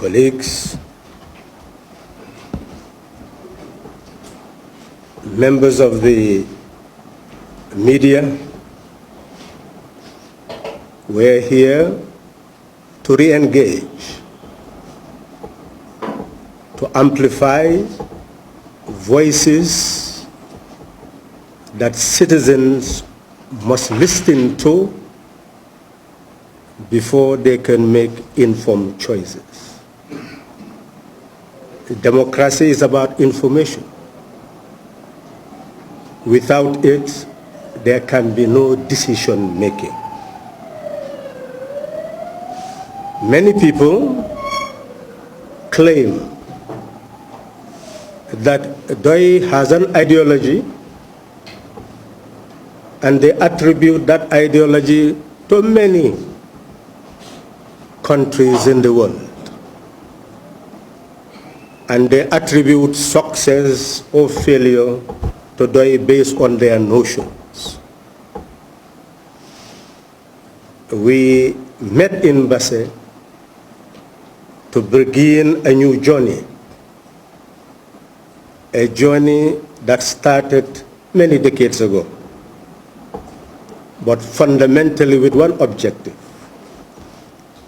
colleagues, members of the media, we're here to re-engage, to amplify voices that citizens must listen to before they can make informed choices. Democracy is about information. Without it, there can be no decision making. Many people claim that DOI has an ideology and they attribute that ideology to many countries in the world. And they attribute success or failure to DOI based on their notions. We met in Basse to begin a new journey, a journey that started many decades ago, but fundamentally with one objective: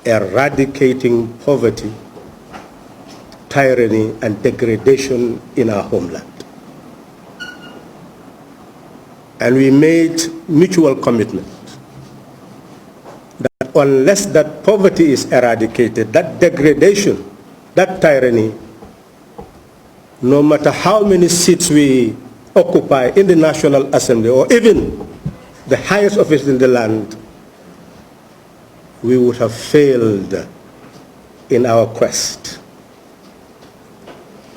eradicating poverty, tyranny, and degradation in our homeland. And we made mutual commitment that unless that poverty is eradicated, that degradation, that tyranny, no matter how many seats we occupy in the National Assembly or even the highest office in the land, we would have failed in our quest.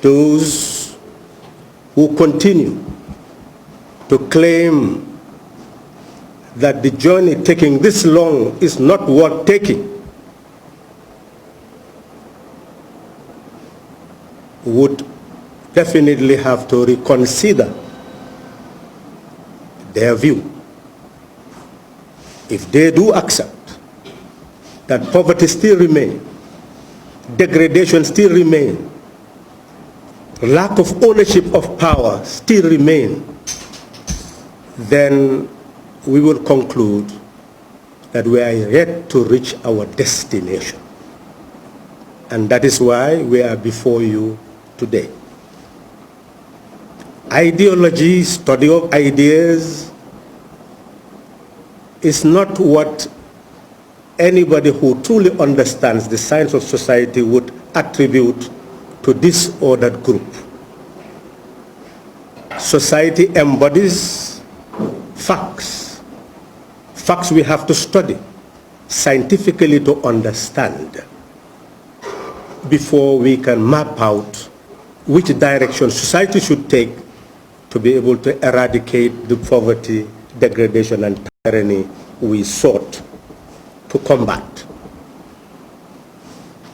Those who continue to claim that the journey taking this long is not worth taking would definitely have to reconsider their view. If they do accept that poverty still remains, degradation still remains, lack of ownership of power still remains, then we will conclude that we are yet to reach our destination. And that is why we are before you today. Ideology, study of ideas, is not what anybody who truly understands the science of society would attribute to this or that group. Society embodies facts. Facts we have to study scientifically to understand before we can map out which direction society should take to be able to eradicate the poverty, degradation, and tyranny we sought to combat.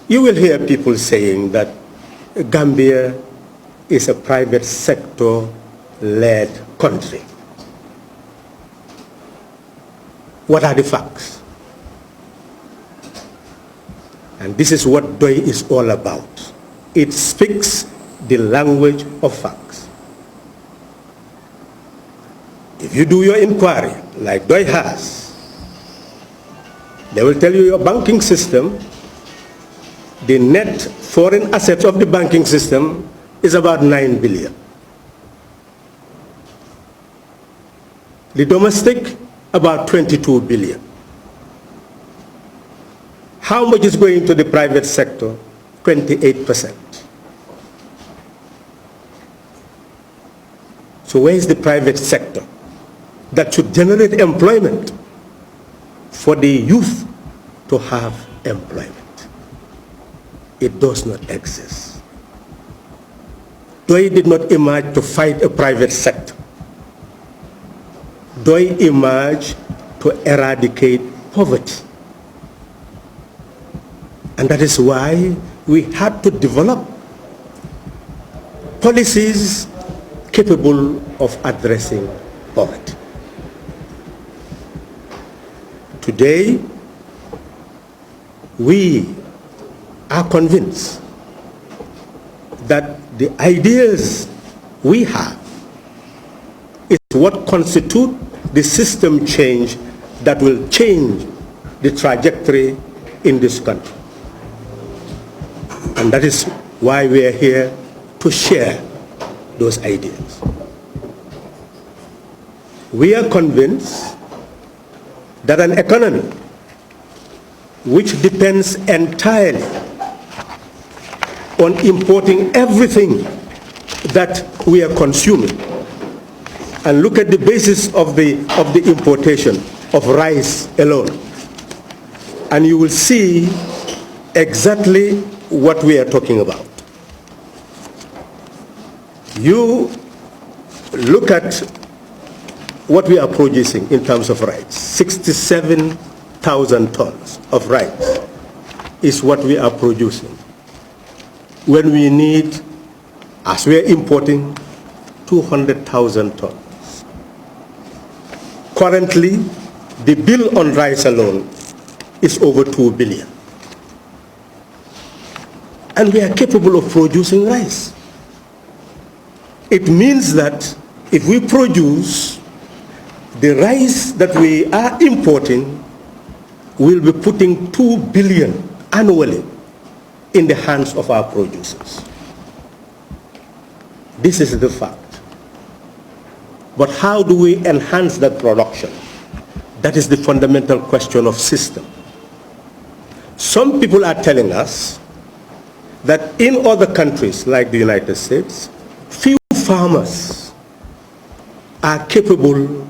You will hear people saying that Gambia is a private sector-led country. What are the facts? And this is what DOI is all about. It speaks the language of facts. If you do your inquiry, like DOI has, they will tell you your banking system, the net foreign assets of the banking system is about 9 billion. The domestic, about 22 billion. How much is going to the private sector? 28%. So where is the private sector that should generate employment for the youth to have employment? It does not exist. DOI did not emerge to fight a private sector. DOI emerged to eradicate poverty. And that is why we had to develop policies capable of addressing poverty. Today, we are convinced that the ideas we have is what constitute the system change that will change the trajectory in this country. And that is why we are here to share those ideas. We are convinced that an economy which depends entirely on importing everything that we are consuming, and look at the basis of the importation of rice alone, and you will see exactly what we are talking about. You look at what we are producing in terms of rice. 67,000 tons of rice is what we are producing, when we need, as we are importing, 200,000 tons. Currently, the bill on rice alone is over 2 billion. And we are capable of producing rice. It means that if we produce, the rice that we are importing will be putting 2 billion annually in the hands of our producers. This is the fact. But how do we enhance that production? That is the fundamental question of system. Some people are telling us that in other countries like the United States, few farmers are capable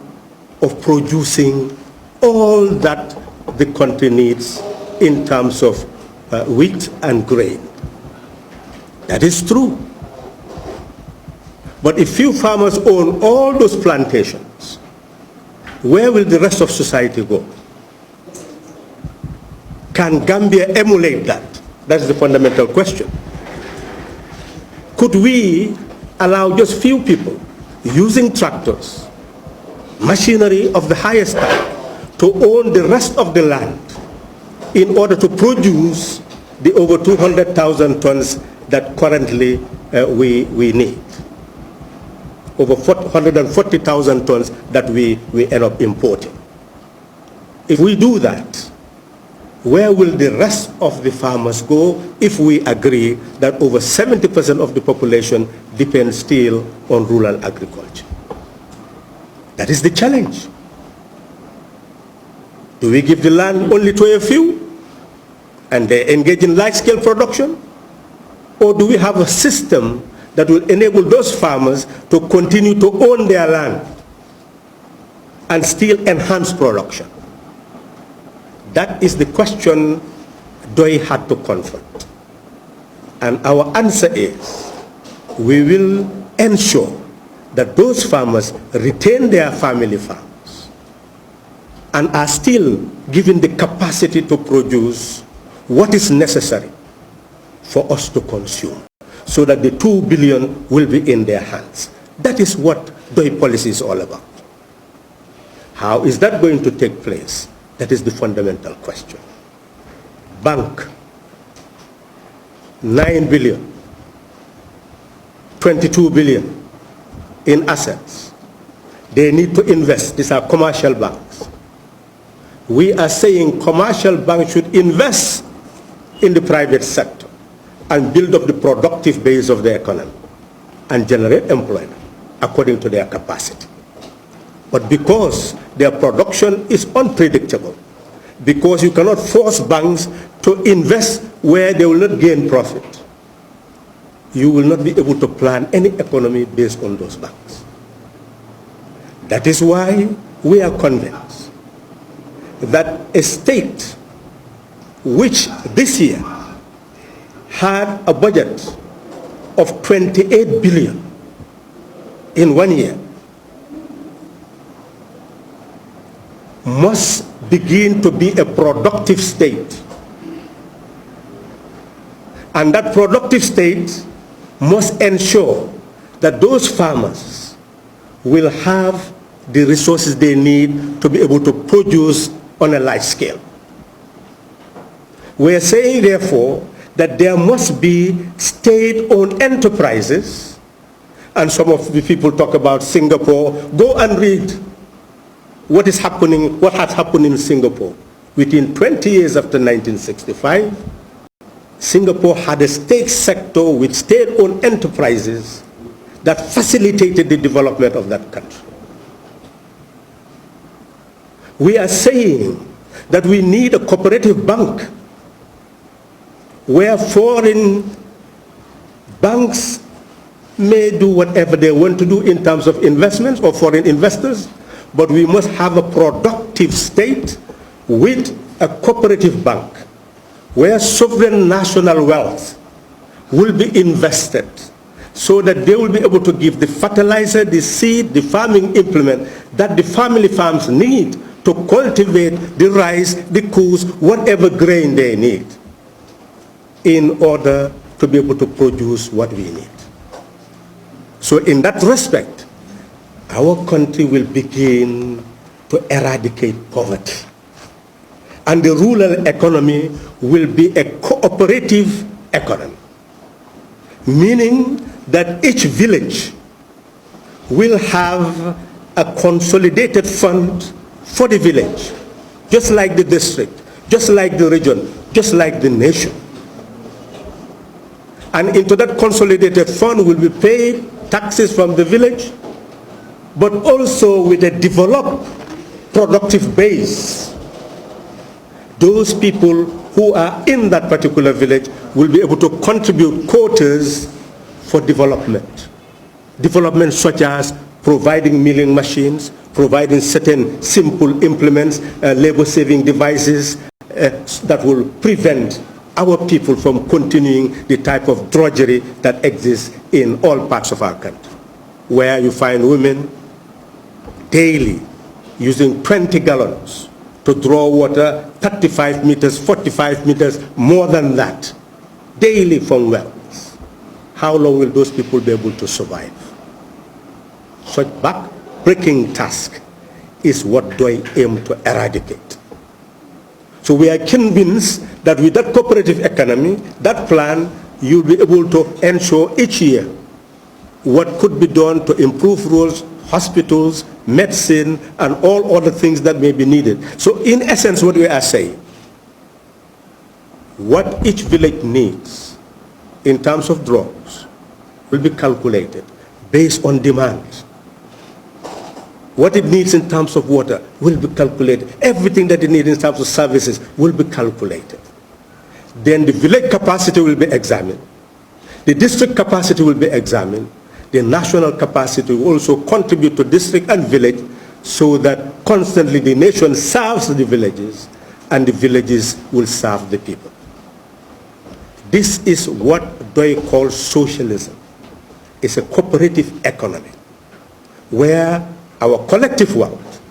of producing all that the country needs in terms of wheat and grain. That is true. But if few farmers own all those plantations, where will the rest of society go? Can Gambia emulate that? That's the fundamental question. Could we allow just few people using tractors, machinery of the highest type, to own the rest of the land in order to produce the over 200,000 tons that currently we need? Over 140,000 tons that we end up importing. If we do that, where will the rest of the farmers go if we agree that over 70% of the population depends still on rural agriculture? That is the challenge. Do we give the land only to a few and they engage in large-scale production? Or do we have a system that will enable those farmers to continue to own their land and still enhance production? That is the question DOI had to confront. And our answer is, we will ensure that those farmers retain their family farms and are still given the capacity to produce what is necessary for us to consume, so that the 2 billion will be in their hands. That is what DOI policy is all about. How is that going to take place? That is the fundamental question. Bank, 9 billion, 22 billion in assets. They need to invest. These are commercial banks. We are saying commercial banks should invest in the private sector and build up the productive base of the economy and generate employment according to their capacity. But because their production is unpredictable, because you cannot force banks to invest where they will not gain profit, you will not be able to plan any economy based on those banks. That is why we are convinced that a state which this year had a budget of 28 billion in 1 year must begin to be a productive state. And that productive state must ensure that those farmers will have the resources they need to be able to produce on a large scale. We are saying, therefore, that there must be state-owned enterprises, and some of the people talk about Singapore. Go and read what is happening, what has happened in Singapore. Within 20 years after 1965, Singapore had a state sector with state-owned enterprises that facilitated the development of that country. We are saying that we need a cooperative bank where foreign banks may do whatever they want to do in terms of investments or foreign investors, but we must have a productive state with a cooperative bank where sovereign national wealth will be invested so that they will be able to give the fertilizer, the seed, the farming implement that the family farms need to cultivate the rice, the coos, whatever grain they need in order to be able to produce what we need. So in that respect, our country will begin to eradicate poverty. And the rural economy will be a cooperative economy, meaning that each village will have a consolidated fund for the village, just like the district, just like the region, just like the nation. And into that consolidated fund will be paid taxes from the village, but also with a developed productive base. Those people who are in that particular village will be able to contribute quotas for development. Development such as providing milling machines, providing certain simple implements, labor-saving devices that will prevent our people from continuing the type of drudgery that exists in all parts of our country, where you find women daily using 20 gallons to draw water 35 meters, 45 meters, more than that, daily from wells. How long will those people be able to survive? Such back-breaking task is what DOI aim to eradicate. So we are convinced that with that cooperative economy, that plan, you'll be able to ensure each year what could be done to improve roads, hospitals, medicine, and all other things that may be needed. So in essence, what we are saying, what each village needs in terms of drugs will be calculated based on demand. What it needs in terms of water will be calculated. Everything that it needs in terms of services will be calculated. Then the village capacity will be examined. The district capacity will be examined. The national capacity will also contribute to district and village so that constantly the nation serves the villages and the villages will serve the people. This is what DOI calls socialism. It's a cooperative economy where our collective wealth,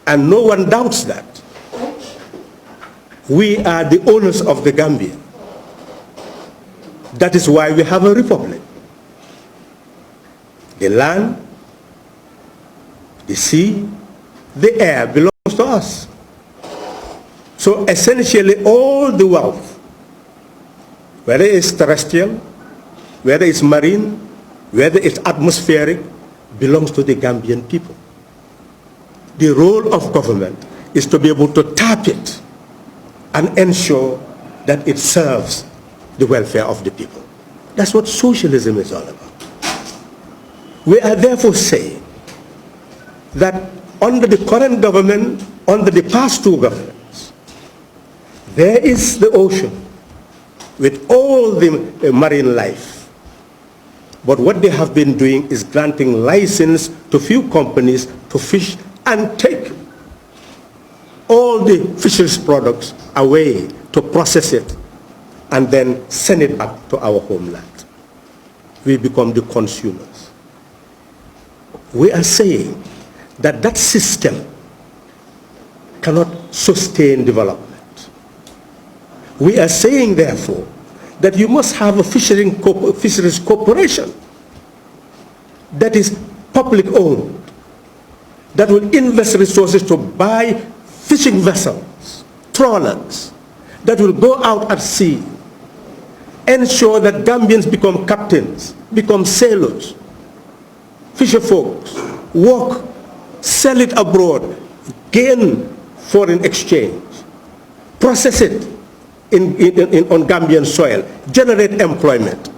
and no one doubts that, we are the owners of the Gambia. That is why we have a republic. The land, the sea, the air belongs to us. So essentially all the wealth, whether it's terrestrial, whether it's marine, whether it's atmospheric, belongs to the Gambian people. The role of government is to be able to tap it and ensure that it serves the welfare of the people. That's what socialism is all about. We are therefore saying that under the current government, under the past two governments, there is the ocean with all the marine life. But what they have been doing is granting license to few companies to fish and take all the fisheries products away to process it and then send it back to our homeland. We become the consumers. We are saying that that system cannot sustain development. We are saying, therefore, that you must have a fisheries corporation that is public owned, that will invest resources to buy fishing vessels, trawlers, that will go out at sea ensure that Gambians become captains, become sailors, fisher folks, work, sell it abroad, gain foreign exchange, process it on Gambian soil, generate employment.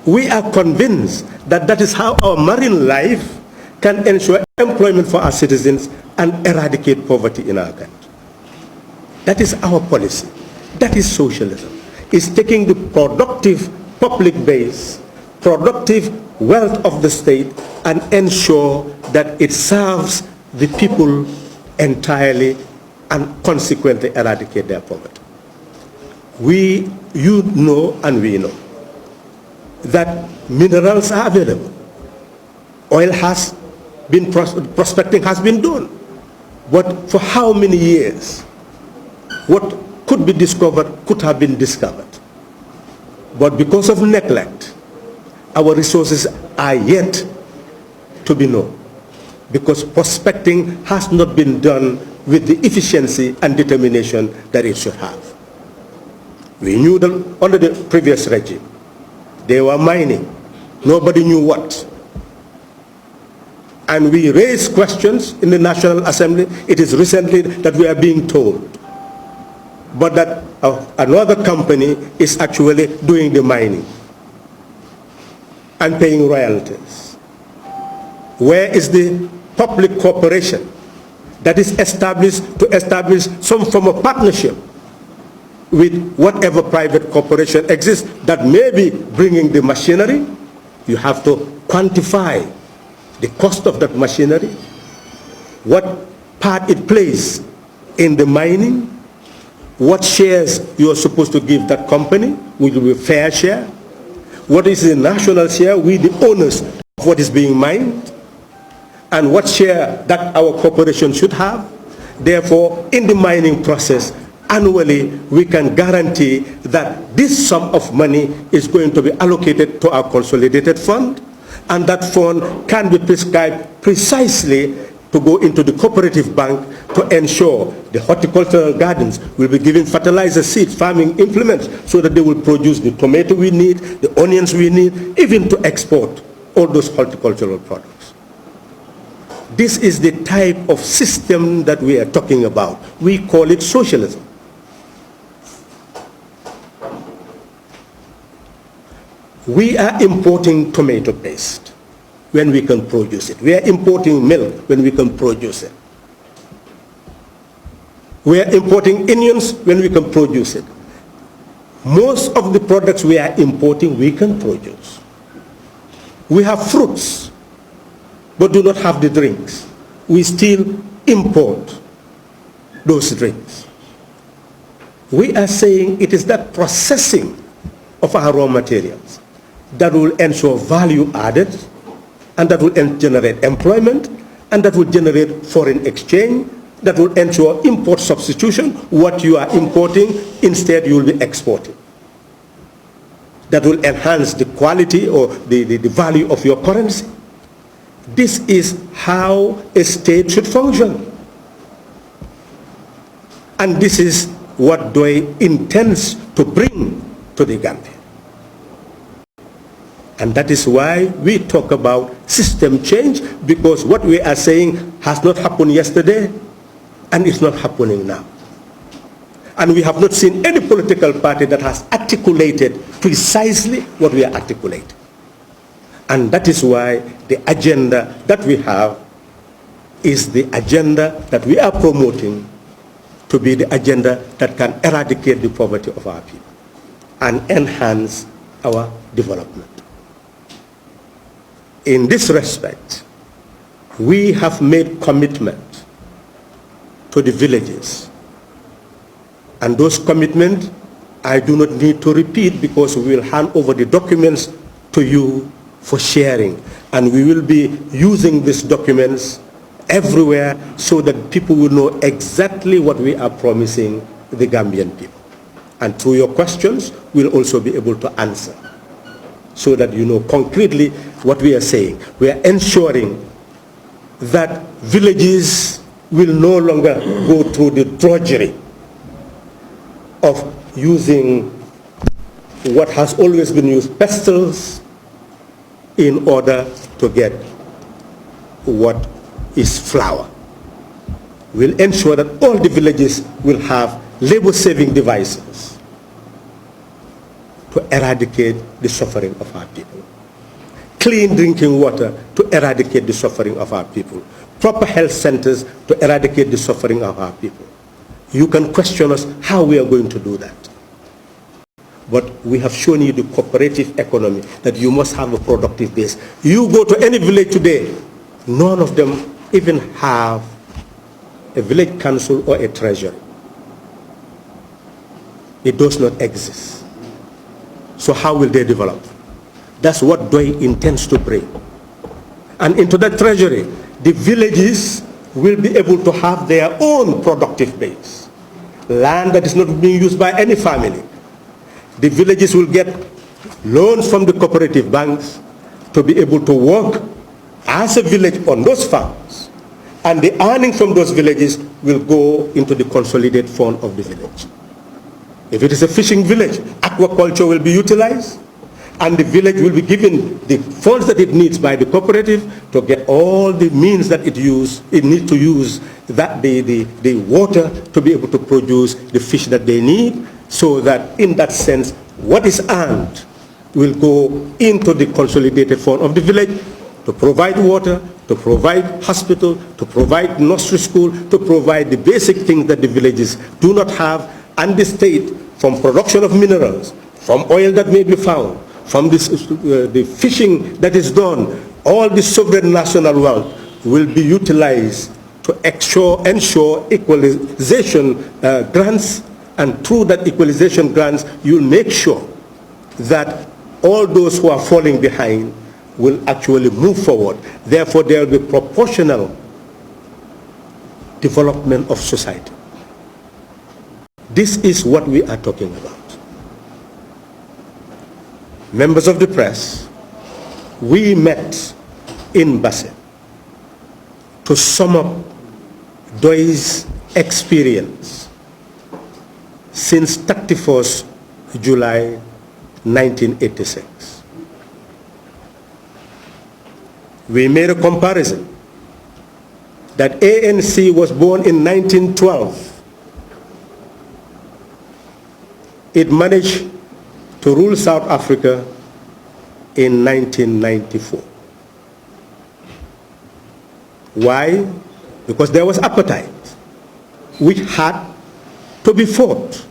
We are convinced that that is how our marine life can ensure employment for our citizens and eradicate poverty in our country. That is our policy. That is socialism. It's taking the productive public base, productive wealth of the state, and ensure that it serves the people entirely and consequently eradicate their poverty. You know and we know that minerals are available. Oil has been, prospecting has been done. But for how many years? What could be discovered could have been discovered. But because of neglect, our resources are yet to be known. Because prospecting has not been done with the efficiency and determination that it should have. We knew that under the previous regime, they were mining. Nobody knew what. And we raised questions in the National Assembly. It is recently that we are being told, but that another company is actually doing the mining and paying royalties. Where is the public corporation that is established to establish some form of partnership with whatever private corporation exists that may be bringing the machinery? You have to quantify the cost of that machinery, what part it plays in the mining, what shares you are supposed to give that company, which will be fair share, what is the national share, we the owners of what is being mined, and what share that our corporation should have. Therefore, in the mining process, annually we can guarantee that this sum of money is going to be allocated to our consolidated fund, and that fund can be prescribed precisely to go into the cooperative bank to ensure the horticultural gardens will be given fertilizer, seeds, farming implements, so that they will produce the tomato we need, the onions we need, even to export all those horticultural products. This is the type of system that we are talking about. We call it socialism. We are importing tomato paste when we can produce it. We are importing milk when we can produce it. We are importing onions when we can produce it. Most of the products we are importing, we can produce. We have fruits, but do not have the drinks. We still import those drinks. We are saying it is that processing of our raw materials that will ensure value added, and that will generate employment, and that will generate foreign exchange, that will ensure import substitution. What you are importing, instead you will be exporting. That will enhance the quality or the value of your currency. This is how a state should function. And this is what DOI intends to bring to the Gambia. And that is why we talk about system change, because what we are saying has not happened yesterday and it's not happening now. And we have not seen any political party that has articulated precisely what we are articulating. And that is why the agenda that we have is the agenda that we are promoting to be the agenda that can eradicate the poverty of our people and enhance our development. In this respect, we have made commitment to the villages. And those commitments, I do not need to repeat, because we will hand over the documents to you for sharing. And we will be using these documents everywhere so that people will know exactly what we are promising the Gambian people. And through your questions, we'll also be able to answer, so that you know concretely what we are saying. We are ensuring that villages will no longer go through the drudgery of using what has always been used, pestles, in order to get what is flour. We'll ensure that all the villages will have labor-saving devices to eradicate the suffering of our people. Clean drinking water to eradicate the suffering of our people. Proper health centers to eradicate the suffering of our people. You can question us how we are going to do that. But we have shown you the cooperative economy, that you must have a productive base. You go to any village today, none of them even have a village council or a treasury. It does not exist. So how will they develop? That's what DOI intends to bring. And into that treasury, the villages will be able to have their own productive base. Land that is not being used by any family. The villages will get loans from the cooperative banks to be able to work as a village on those farms. And the earnings from those villages will go into the consolidated fund of the village. If it is a fishing village, aquaculture will be utilized, and the village will be given the funds that it needs by the cooperative to get all the means that it needs to use that the water to be able to produce the fish that they need, so that in that sense, what is earned will go into the consolidated fund of the village to provide water, to provide hospital, to provide nursery school, to provide the basic things that the villages do not have, and the state, from production of minerals, from oil that may be found, from this, the fishing that is done, all the sovereign national wealth will be utilized to ensure equalization grants, and through that equalization grants, you'll make sure that all those who are falling behind will actually move forward. Therefore, there will be proportional development of society. This is what we are talking about. Members of the press, we met in Basse to sum up DOI's experience since 31st July 1986. We made a comparison that ANC was born in 1912. It managed to rule South Africa in 1994. Why? Because there was appetite, which had to be fought,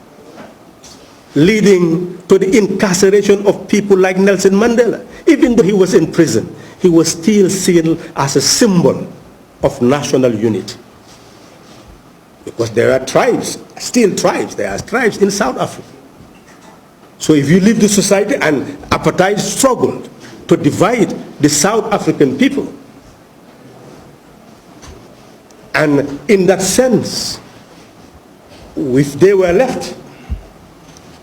leading to the incarceration of people like Nelson Mandela. Even though he was in prison, he was still seen as a symbol of national unity. Because there are tribes, still tribes, there are tribes in South Africa. So if you leave the society, and apartheid struggled to divide the South African people. And in that sense, if they were left,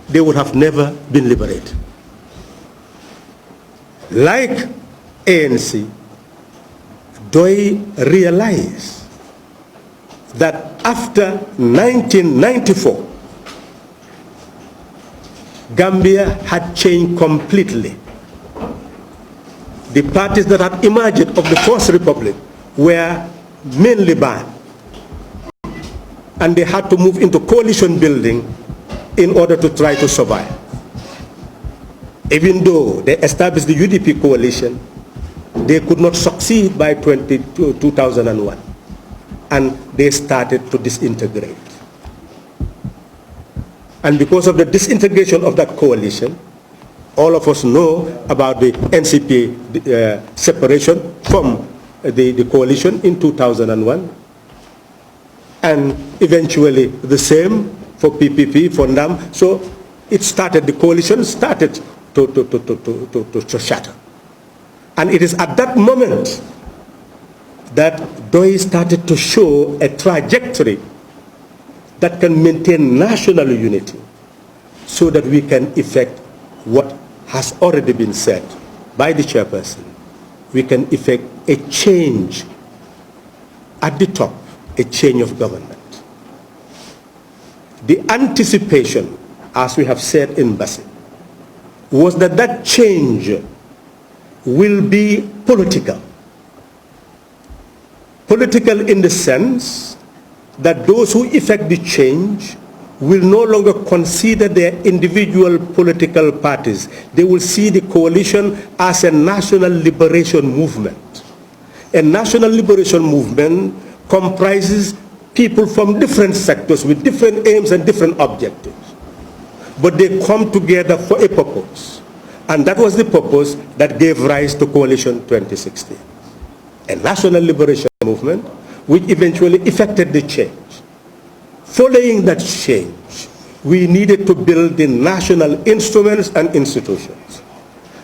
they would have never been liberated. Like ANC, DOI realized that after 1994, Gambia had changed completely. The parties that had emerged of the First Republic were mainly banned, and they had to move into coalition building in order to try to survive. Even though they established the UDP coalition, they could not succeed by 2001, and they started to disintegrate. And because of the disintegration of that coalition, all of us know about the NCP separation from the coalition in 2001, and eventually the same for PPP, for NAM. So it started, the coalition started to shatter. And it is at that moment that DOI started to show a trajectory that can maintain national unity, so that we can effect what has already been said by the chairperson. We can effect a change at the top, a change of government. The anticipation, as we have said in Basse, was that that change will be political. Political in the sense that those who effect the change will no longer consider their individual political parties. They will see the coalition as a national liberation movement. A national liberation movement comprises people from different sectors with different aims and different objectives. But they come together for a purpose. And that was the purpose that gave rise to Coalition 2016. A national liberation movement which eventually effected the change. Following that change, we needed to build the national instruments and institutions.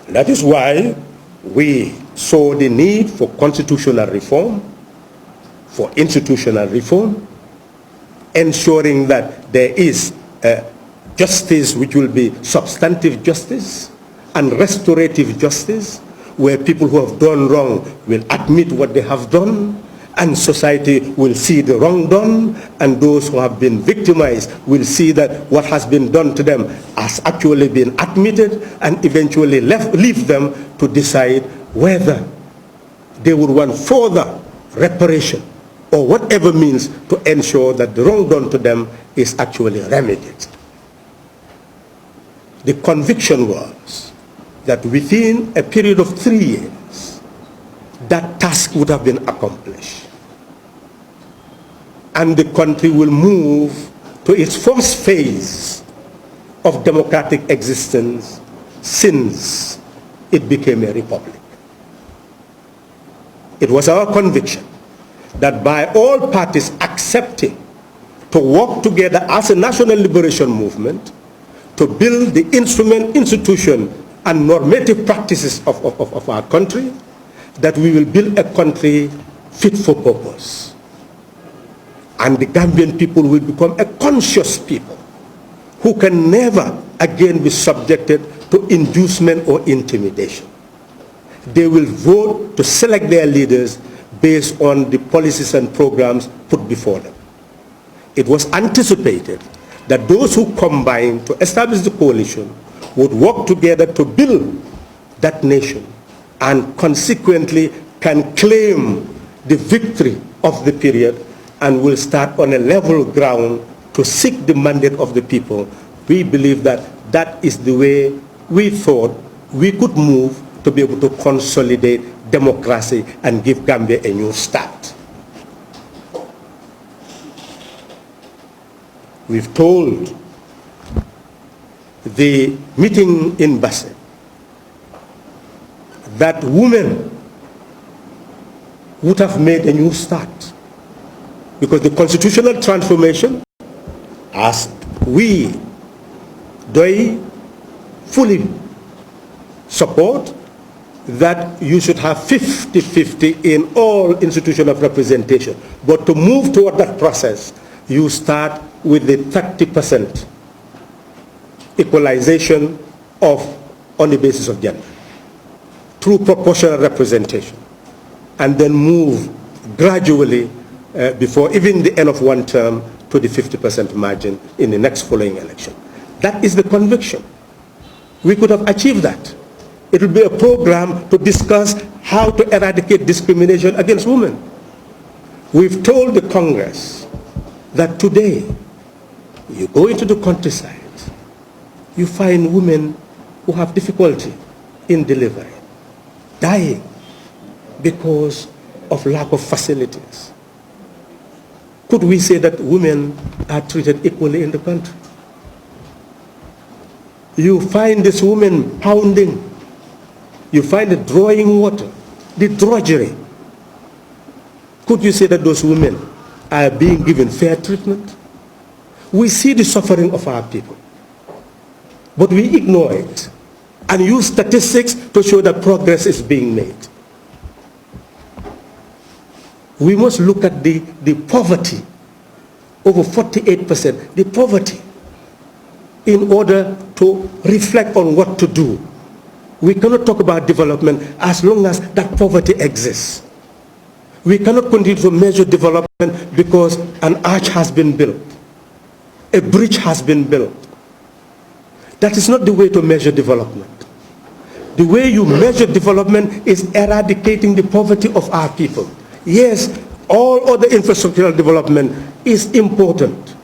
That is why we saw the need for constitutional reform, for institutional reform, ensuring that there is justice which will be substantive justice and restorative justice, where people who have done wrong will admit what they have done, and society will see the wrong done, and those who have been victimized will see that what has been done to them has actually been admitted, and eventually leave them to decide whether they would want further reparation or whatever means to ensure that the wrong done to them is actually remedied. The conviction was that within a period of 3 years, that task would have been accomplished. And the country will move to its first phase of democratic existence since it became a republic. It was our conviction that by all parties accepting to work together as a national liberation movement to build the instrument, institution, and normative practices of our country, that we will build a country fit for purpose. And the Gambian people will become a conscious people who can never again be subjected to inducement or intimidation. They will vote to select their leaders based on the policies and programs put before them. It was anticipated that those who combined to establish the coalition would work together to build that nation, and consequently can claim the victory of the period and will start on a level ground to seek the mandate of the people. We believe that that is the way we thought we could move to be able to consolidate democracy and give Gambia a new start. We've told the meeting in Basse that women would have made a new start, because the constitutional transformation, as we fully support, that you should have 50-50 in all institutions of representation. But to move toward that process, you start with the 30% equalization on the basis of gender through proportional representation, and then move gradually before even the end of one term to the 50% margin in the next following election. That is the conviction. We could have achieved that. It will be a program to discuss how to eradicate discrimination against women. We've told the Congress that today, you go into the countryside, you find women who have difficulty in delivery, dying because of lack of facilities. Could we say that women are treated equally in the country? You find this woman pounding. You find it drawing water, the drudgery. Could you say that those women are being given fair treatment? We see the suffering of our people, but we ignore it and use statistics to show that progress is being made. We must look at the poverty, over 48%, the poverty, in order to reflect on what to do. We cannot talk about development as long as that poverty exists. We cannot continue to measure development because an arch has been built, a bridge has been built. That is not the way to measure development. The way you measure development is eradicating the poverty of our people. Yes, all other infrastructural development is important.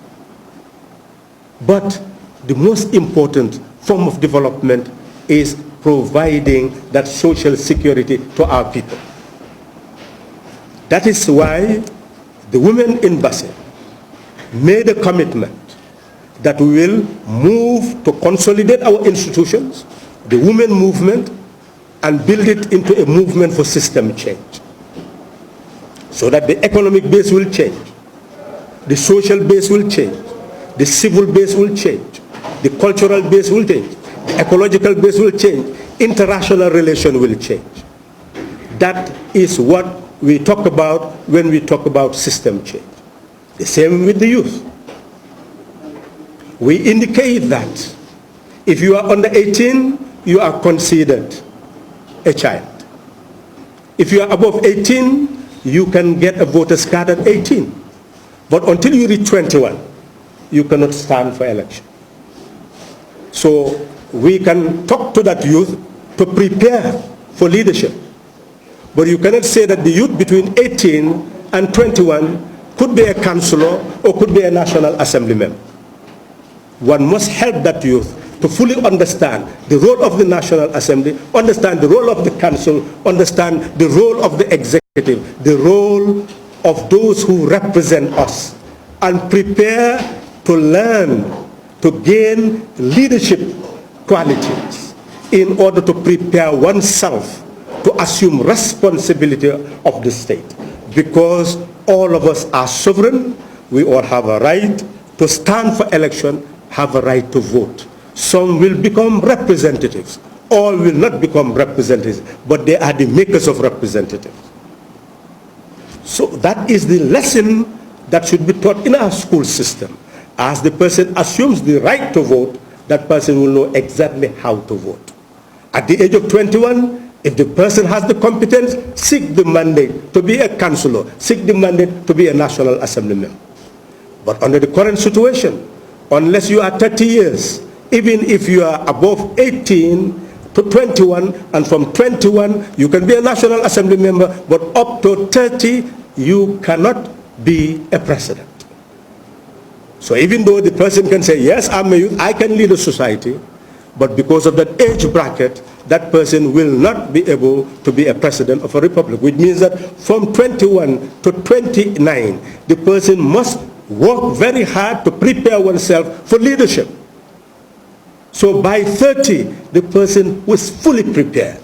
But the most important form of development is providing that social security to our people. That is why the women in Basse made a commitment that we will move to consolidate our institutions, the women movement, and build it into a movement for system change. So that the economic base will change, the social base will change, the civil base will change, the cultural base will change, the ecological base will change, international relation will change. That is what we talk about when we talk about system change. The same with the youth. We indicate that if you are under 18, you are considered a child. If you are above 18, you can get a voter's card at 18. But until you reach 21, you cannot stand for election. So we can talk to that youth to prepare for leadership. But you cannot say that the youth between 18 and 21 could be a councillor or could be a National Assembly member. One must help that youth to fully understand the role of the National Assembly, understand the role of the council, understand the role of the executive, the role of those who represent us, and prepare to learn, to gain leadership qualities in order to prepare oneself to assume responsibility of the state. Because all of us are sovereign, we all have a right to stand for election, have a right to vote. Some will become representatives, all will not become representatives, but they are the makers of representatives. So that is the lesson that should be taught in our school system. As the person assumes the right to vote, that person will know exactly how to vote. At the age of 21, if the person has the competence, seek the mandate to be a councillor, seek the mandate to be a National Assembly member. But under the current situation, unless you are 30 years, even if you are above 18 to 21, and from 21 you can be a National Assembly member, but up to 30 you cannot be a president. So even though the person can say, yes, I'm a youth, I can lead a society, but because of that age bracket, that person will not be able to be a president of a republic, which means that from 21 to 29, the person must work very hard to prepare oneself for leadership. So by 30, the person was fully prepared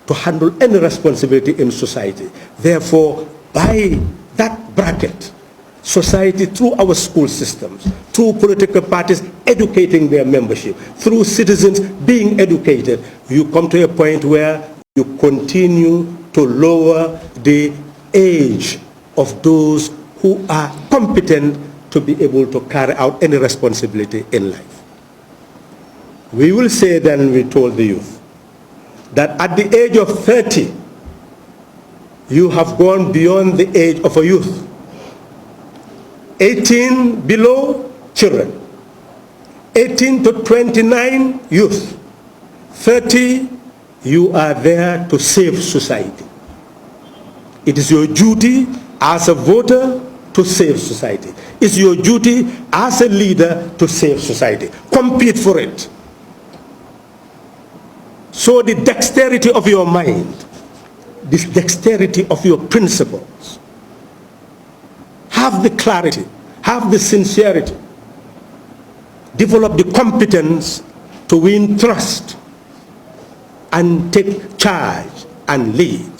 to handle any responsibility in society. Therefore, by that bracket, society, through our school systems, through political parties educating their membership, through citizens being educated, you come to a point where you continue to lower the age of those who are competent to be able to carry out any responsibility in life. We will say then, we told the youth, that at the age of 30, you have gone beyond the age of a youth. 18 below, children. 18 to 29, youth. 30, you are there to save society. It is your duty as a voter to save society. It's your duty as a leader to save society. Compete for it. So the dexterity of your mind, this dexterity of your principles, have the clarity, have the sincerity, develop the competence to win trust and take charge and lead.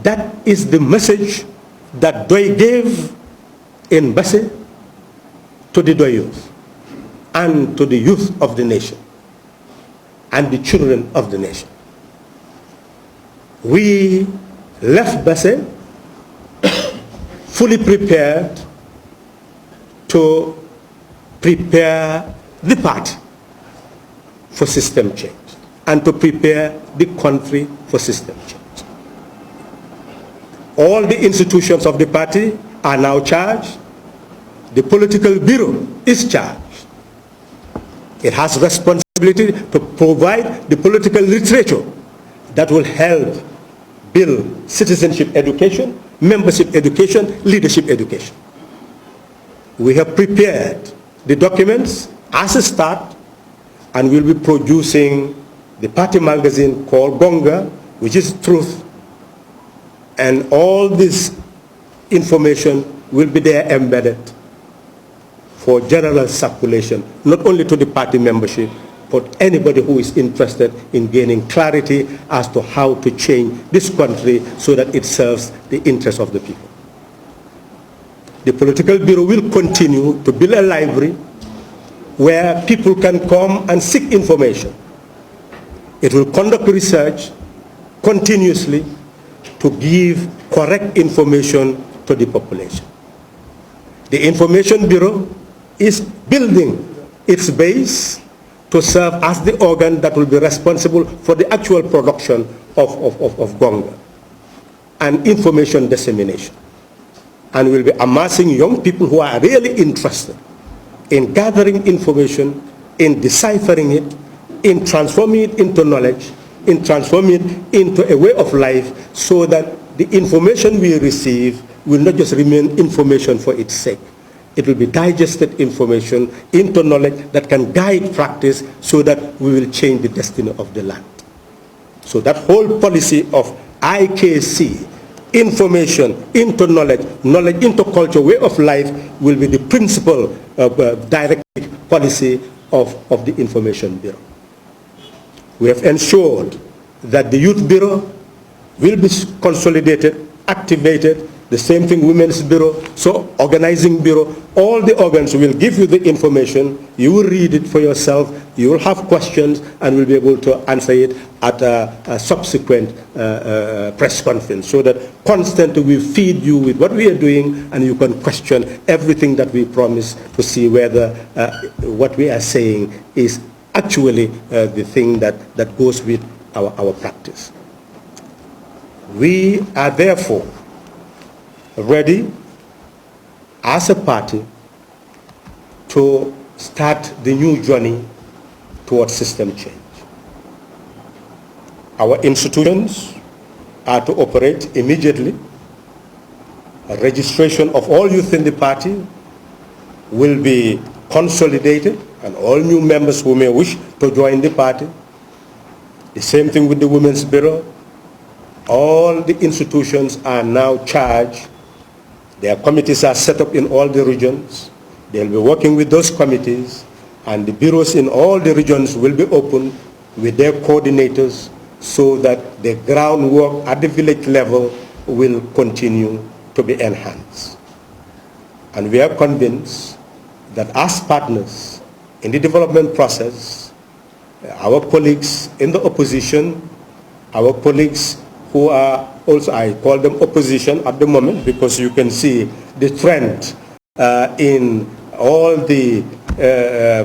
That is the message that Doi gave in Basse to the Doi youth and to the youth of the nation and the children of the nation. We left Basse fully prepared to prepare the party for system change and to prepare the country for system change. All the institutions of the party are now charged. The political bureau is charged. It has responsibility to provide the political literature that will help build citizenship education, membership education, leadership education. We have prepared the documents as a start, and we'll be producing the party magazine called Gonga, which is Truth, and all this information will be there embedded for general circulation, not only to the party membership, but anybody who is interested in gaining clarity as to how to change this country so that it serves the interests of the people. The Political Bureau will continue to build a library where people can come and seek information. It will conduct research continuously to give correct information to the population. The Information Bureau is building its base to serve as the organ that will be responsible for the actual production of Gonga and information dissemination. And will be amassing young people who are really interested in gathering information, in deciphering it, in transforming it into knowledge, in transforming it into a way of life, so that the information we receive will not just remain information for its sake. It will be digested information into knowledge that can guide practice so that we will change the destiny of the land. So that whole policy of IKC, information into knowledge, knowledge into culture, way of life, will be the principal directive policy of the Information Bureau. We have ensured that the Youth Bureau will be consolidated, activated, the same thing Women's Bureau, so Organizing Bureau, all the organs will give you the information, you will read it for yourself, you will have questions, and will be able to answer it at a subsequent press conference, so that constantly we feed you with what we are doing, and you can question everything that we promise to see whether what we are saying is actually the thing that goes with our practice. We are therefore ready as a party to start the new journey towards system change. Our institutions are to operate immediately. A registration of all youth in the party will be consolidated, and all new members who may wish to join the party. The same thing with the Women's Bureau. All the institutions are now charged. Their committees are set up in all the regions. They'll be working with those committees, and the bureaus in all the regions will be open with their coordinators, so that the groundwork at the village level will continue to be enhanced. And we are convinced that as partners in the development process, our colleagues in the opposition, our colleagues who are also, I call them opposition at the moment, because you can see the trend in all the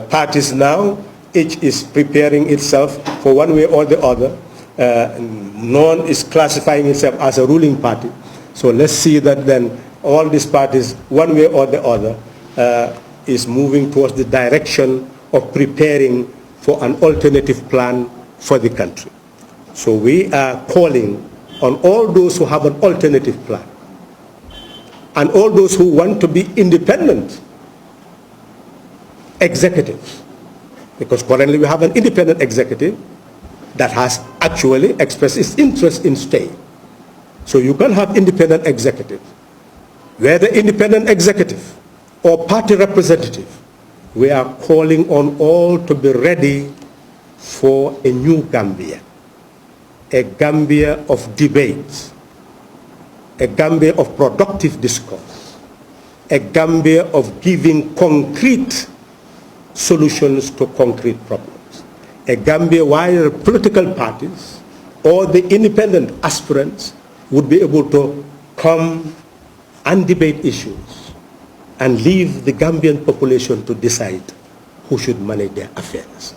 parties now. Each is preparing itself for one way or the other. None is classifying itself as a ruling party. So let's see that then all these parties, one way or the other, is moving towards the direction of preparing for an alternative plan for the country. So we are calling on all those who have an alternative plan, and all those who want to be independent executives, because currently we have an independent executive that has actually expressed its interest in staying. So you can have independent executive. Whether independent executive or party representative, we are calling on all to be ready for a new Gambia. A Gambia of debate, a Gambia of productive discourse, a Gambia of giving concrete solutions to concrete problems, a Gambia where political parties or the independent aspirants would be able to come and debate issues and leave the Gambian population to decide who should manage their affairs.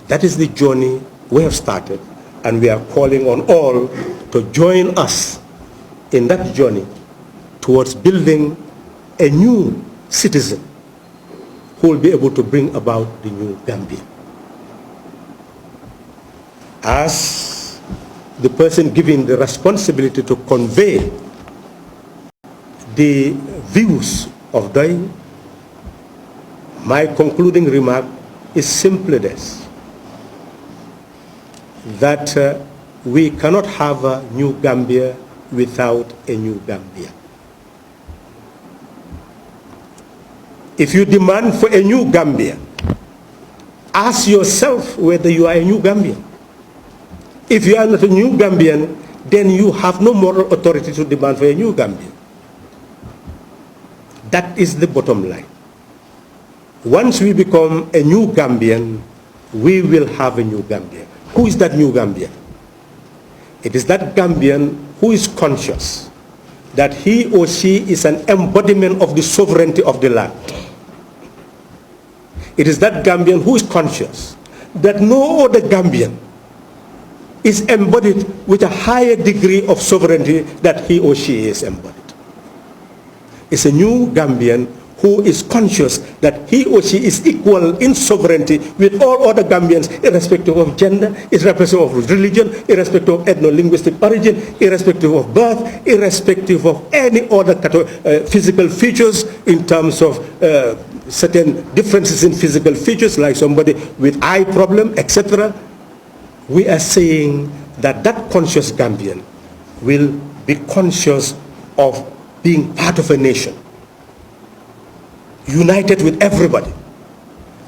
That is the journey we have started. And we are calling on all to join us in that journey towards building a new citizen who will be able to bring about the new Gambia. as the person given the responsibility to convey the views of DOI, my concluding remark is simply this, that we cannot have a new Gambia without a new Gambia. If you demand for a new Gambia, ask yourself whether you are a new Gambian. If you are not a new Gambian, then you have no moral authority to demand for a new Gambian. That is the bottom line. Once we become a new Gambian, we will have a new Gambian. Who is that new Gambian? It is that Gambian who is conscious that he or she is an embodiment of the sovereignty of the land. It is that Gambian who is conscious that no other Gambian is embodied with a higher degree of sovereignty that he or she is embodied. It's a new Gambian who is conscious that he or she is equal in sovereignty with all other Gambians, irrespective of gender, irrespective of religion, irrespective of ethno-linguistic origin, irrespective of birth, irrespective of any other physical features in terms of certain differences in physical features, like somebody with eye problem, etc. We are saying that that conscious Gambian will be conscious of being part of a nation, united with everybody,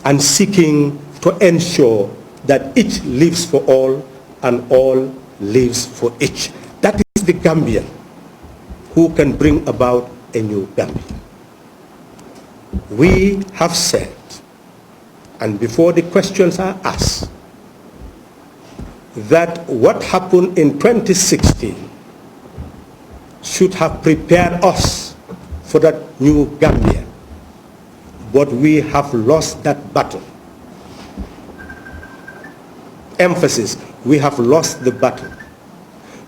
and seeking to ensure that each lives for all and all lives for each. That is the Gambian who can bring about a new Gambia. We have said, and before the questions are asked, that what happened in 2016 should have prepared us for that new Gambia. But we have lost that battle. Emphasis, we have lost the battle.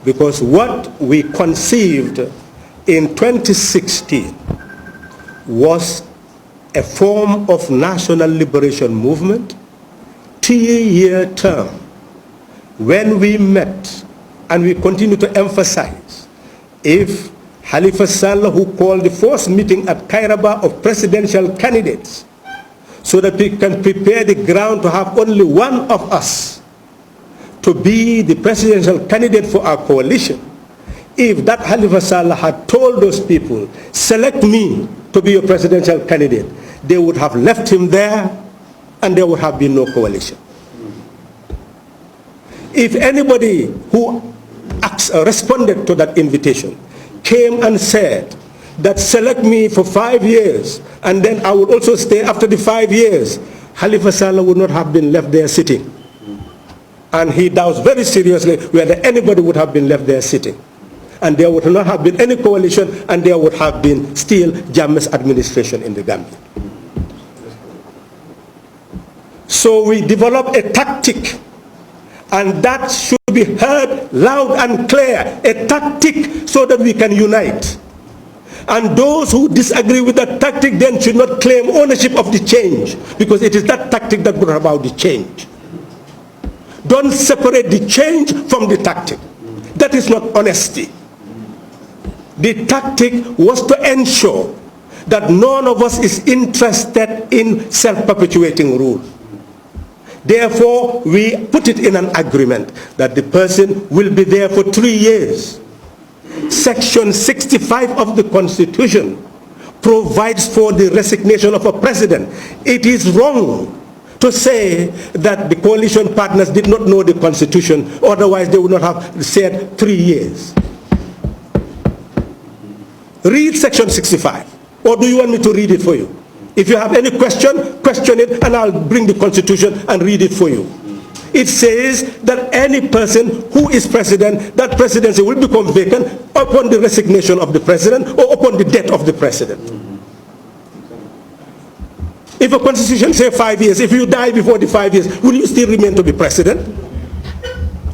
Because what we conceived in 2016 was a form of national liberation movement, 3-year term, when we met and we continue to emphasize, if Halifa Sallah, who called the first meeting at Kairaba of presidential candidates, so that we can prepare the ground to have only one of us to be the presidential candidate for our coalition, if that Halifa Sallah had told those people, select me to be your presidential candidate, they would have left him there and there would have been no coalition. If anybody who responded to that invitation came and said that select me for 5 years and then I would also stay after the 5 years, Halifa Sallah would not have been left there sitting. And he doubts very seriously whether anybody would have been left there sitting. And there would not have been any coalition, and there would have been still Jammeh's administration in the Gambia. So we developed a tactic, and that should be heard loud and clear, a tactic so that we can unite. And those who disagree with that tactic then should not claim ownership of the change, because it is that tactic that brought about the change. Don't separate the change from the tactic. That is not honesty. The tactic was to ensure that none of us is interested in self-perpetuating rule. Therefore, we put it in an agreement that the person will be there for 3 years. Section 65 of the Constitution provides for the resignation of a president. It is wrong to say that the coalition partners did not know the Constitution, otherwise they would not have said 3 years. Read Section 65, or do you want me to read it for you? If you have any question, question it, and I'll bring the Constitution and read it for you. It says that any person who is president, that presidency will become vacant upon the resignation of the president or upon the death of the president. If a constitution says 5 years, if you die before the 5 years, will you still remain to be president?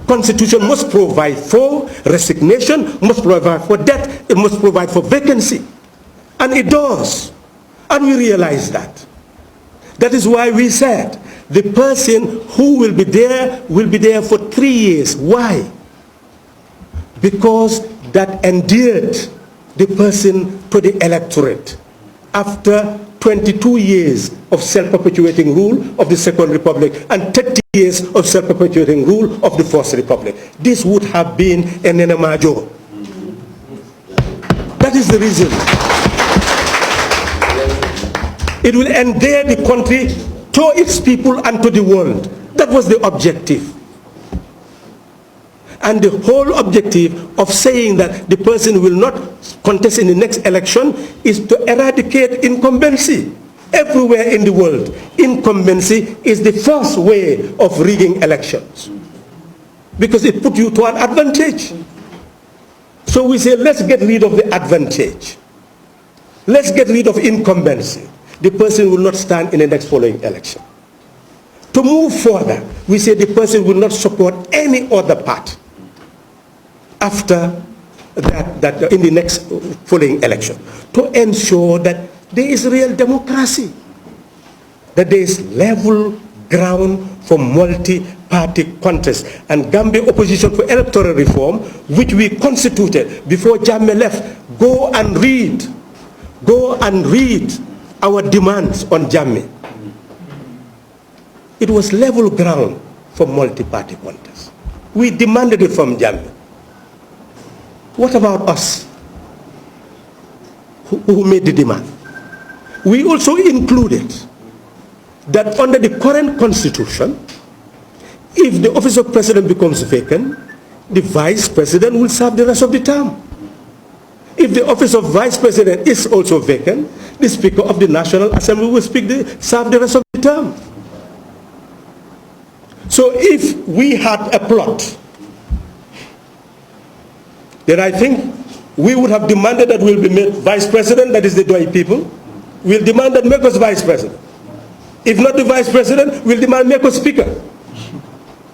Constitution must provide for resignation, must provide for death, it must provide for vacancy. And it does. And we realize that. That is why we said The person who will be there for 3 years. Why? Because that endeared the person to the electorate after 22 years of self-perpetuating rule of the Second Republic and 30 years of self-perpetuating rule of the First Republic. This would have been an enemajo. That is the reason. It will endear the country to its people and to the world. That was the objective. And the whole objective of saying that the person will not contest in the next election is to eradicate incumbency. Everywhere in the world, incumbency is the first way of rigging elections, because it puts you to an advantage. So we say, let's get rid of the advantage. Let's get rid of incumbency. The person will not stand in the next following election. To move further, we say the person will not support any other party after that in the next following election, to ensure that there is real democracy, that there is level ground for multi-party contest. And Gambia Opposition for Electoral Reform, which we constituted before Jammeh left, go and read our demands on Jammeh. It was level ground for multi-party contest. We demanded it from Jammeh. What about us who made the demand? We also included that under the current constitution, if the office of president becomes vacant, the vice president will serve the rest of the term. If the office of vice president is also vacant, the Speaker of the National Assembly will serve the rest of the term. So if we had a plot, then I think we would have demanded that we'll be made vice president, that is the Doi people. We'll demand that make us vice president. If not the vice president, we'll demand make us speaker.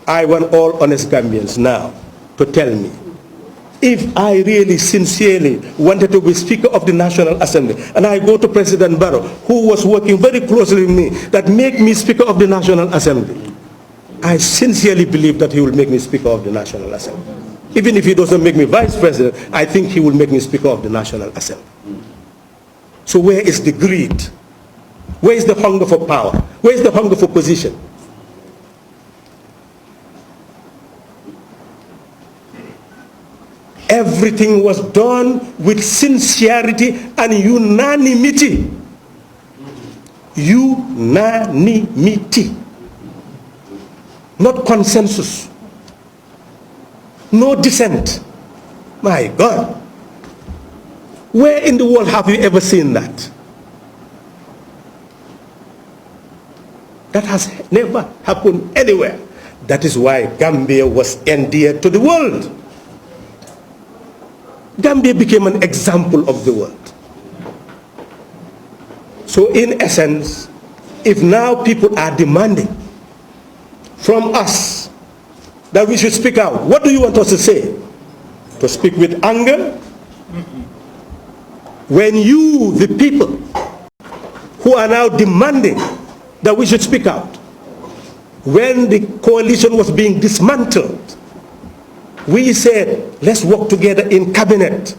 I want all honest Gambians now to tell me, if I really sincerely wanted to be Speaker of the National Assembly, and I go to President Barrow, who was working very closely with me, that make me Speaker of the National Assembly, I sincerely believe that he will make me Speaker of the National Assembly. Even if he doesn't make me Vice President, I think he will make me Speaker of the National Assembly. So where is the greed? Where is the hunger for power? Where is the hunger for position? Everything was done with sincerity and unanimity. Unanimity. Not consensus. No dissent. My God. Where in the world have you ever seen that? That has never happened anywhere. That is why Gambia was endeared to the world. Gambia became an example of the world. So in essence, if now people are demanding from us that we should speak out, what do you want us to say? To speak with anger? When you, the people, who are now demanding that we should speak out, when the coalition was being dismantled, we said, let's work together in cabinet.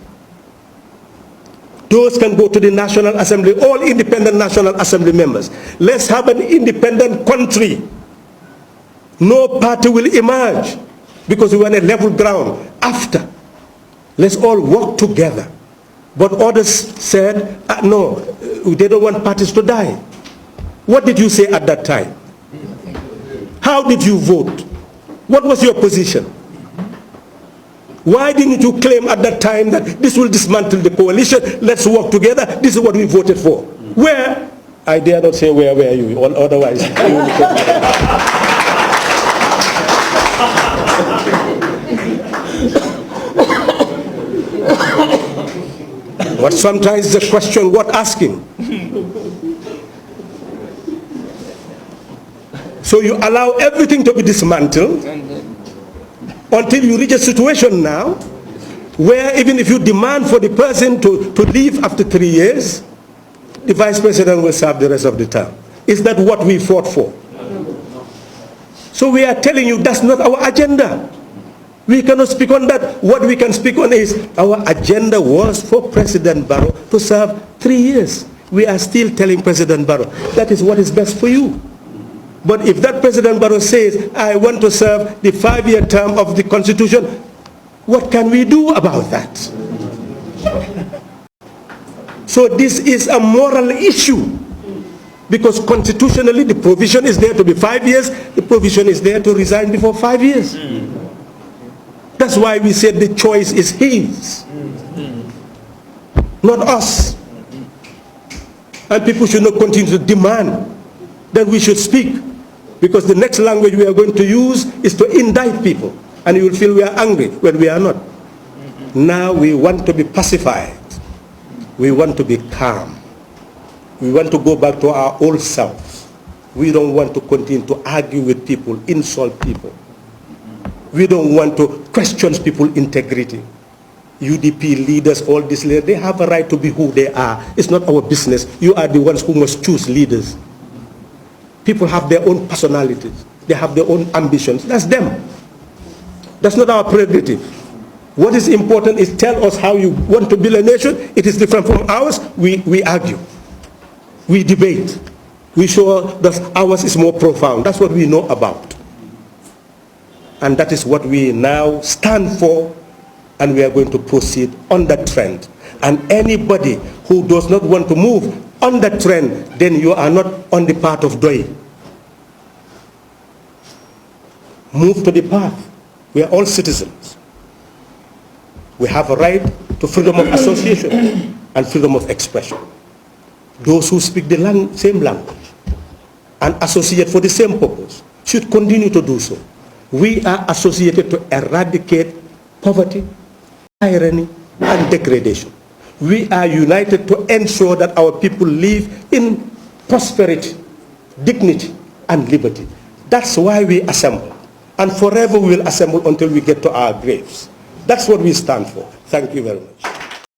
Those can go to the National Assembly, all independent National Assembly members. Let's have an independent country. No party will emerge because we are on a level ground. After, let's all work together. But others said, no, they don't want parties to die. What did you say at that time? How did you vote? What was your position? Why didn't you claim at that time that this will dismantle the coalition, let's work together, this is what we voted for? Where? I dare not say where were you, otherwise you will But sometimes the question worth asking. So you allow everything to be dismantled until you reach a situation now where even if you demand for the person to leave after 3 years, the vice president will serve the rest of the term. Is that what we fought for? So we are telling you that's not our agenda. We cannot speak on that. What we can speak on is our agenda was for President Barrow to serve 3 years. We are still telling President Barrow that is what is best for you. But if that President Barrow says, I want to serve the 5-year term of the Constitution, what can we do about that? So this is a moral issue, because constitutionally the provision is there to be 5 years, the provision is there to resign before 5 years. That's why we said the choice is his, not us. And people should not continue to demand that we should speak, because the next language we are going to use is to indict people, and you will feel we are angry when we are not. Now we want to be pacified. We want to be calm. We want to go back to our old selves. We don't want to continue to argue with people, insult people. We don't want to question people's integrity. UDP leaders, all these leaders, they have a right to be who they are. It's not our business. You are the ones who must choose leaders. People have their own personalities. They have their own ambitions. That's them. That's not our prerogative. What is important is tell us how you want to build a nation. It is different from ours. We argue. We debate. We show that ours is more profound. That's what we know about. And that is what we now stand for, and we are going to proceed on that trend. And anybody who does not want to move on that trend, then you are not on the path of DOI. Move to the path. We are all citizens. We have a right to freedom of association and freedom of expression. Those who speak the same language and associate for the same purpose should continue to do so. We are associated to eradicate poverty, tyranny, and degradation. We are united to ensure that our people live in prosperity, dignity, and liberty. That's why we assemble. And forever we will assemble until we get to our graves. That's what we stand for. Thank you very much.